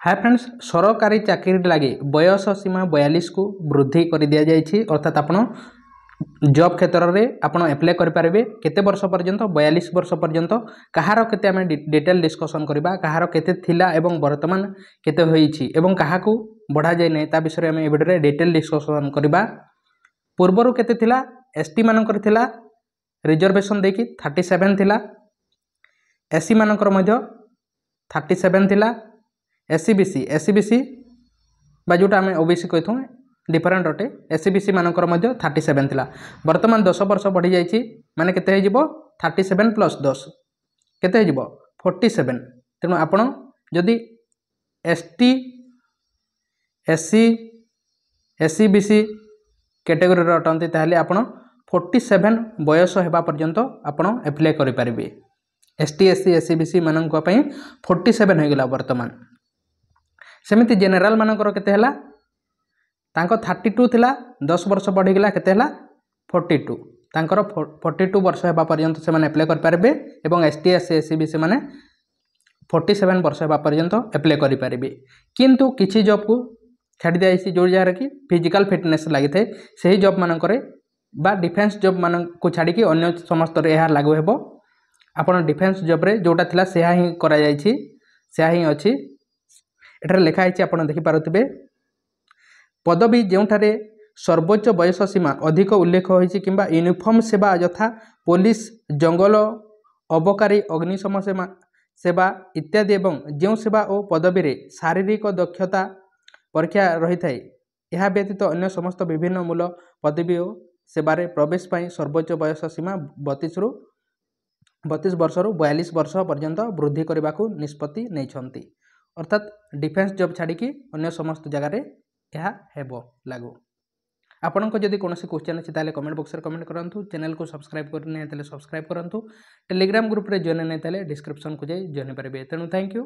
Hi friends, सरकारी चाकरी लगे बयस सीमा 42 को वृद्धि कर दि जाइए। अर्थात आपण जॉब क्षेत्र में आपण एप्लाय करेंगे केते वर्ष पर्यंत 42 वर्ष पर्यंत। कहार केते आम डिटेल डिस्कसन करबा, कहार केते थिला एवं वर्तमान केते होईछि एवं काहाकू बढ़ा जाय नै ता विषय में वीडियो रे डिटेल डिस्कसन करबा। पूर्वरु केते थिला एसटी मानकर थिला रिजर्वेशन देखि 37 थिला, एससी मानकर मध्य 37 थिला, एससी बा जोटा आम ओबीसी कही डिफरेंट अटे। एससी मानकर मध्य 37 थिला। वर्तमान 10 वर्ष बढ़ी जाइए, माने केते हो जिवो 37 प्लस 10 केते हो जिवो 47। तेणु आपण जदि ST SC SC BC category अटंती ताहले आपण 47 बयस हेबा पर्यंत आपण एप्लाय करि परिबे। एसटी एससी एससी बीसी मानक पई 47 हो गला वर्तमान। सेमिति जनरल मानकर केते हला तांको 32 थिला, 10 वर्ष बढ़ी गला केते हला 42। तांकर 42 वर्ष हेबा पर्यंत से माने एप्लाय कर पारबे एवं एसटी एससी एससी बीसी माने 47 वर्ष हेबा पर्यंत एप्लाय करि पारबे। किंतु किछि जॉब को छाड़ी दिया जो जहाँ कि फिजिकल फिटनेस लगी थे सही जॉब मानक बा डिफेन्स जॉब मान को छाड़ी अन्य समस्त यह लागू हेबो। आपण डिफेन्स जॉब रे जोटा थिला सेहा ही करा जायछि, सेहा ही अछि। एठारे लिखा है आपण देखि पारुथिबे पदवी जोठारे सर्वोच्च बयस सीमा अधिक उल्लेख होइछि किंबा यूनिफॉर्म सेवा यथा पुलिस, जंगल अबकारी, अग्निशम सेवा इत्यादि एवं जो सेवा और पदवी रे शारीरिक दक्षता परीक्षा रही थाए। यह व्यतीत अन्य समस्त विभिन्न मूल पदवी और सेवारे प्रवेश पाई सर्वोच्च बयस सीमा 32 वर्ष रु 42 वर्ष पर्यंत वृद्धि करने को निष्पत्ति नहीं। अर्थात डिफेन्स जॉब छाड़ी अन्य समस्त जगार यह हेबो लागू। आपन को जदि कौन क्वेश्चन अच्छी ताले कमेंट बॉक्स में कमेंट करूँ। चैनल को सब्सक्राइब करने सब्सक्राइब करूँ। टेलीग्राम ग्रुप रे जॉइन नहीं डिस्क्रिप्शन को जाई जॉइन पारे। तेणु थैंक यू।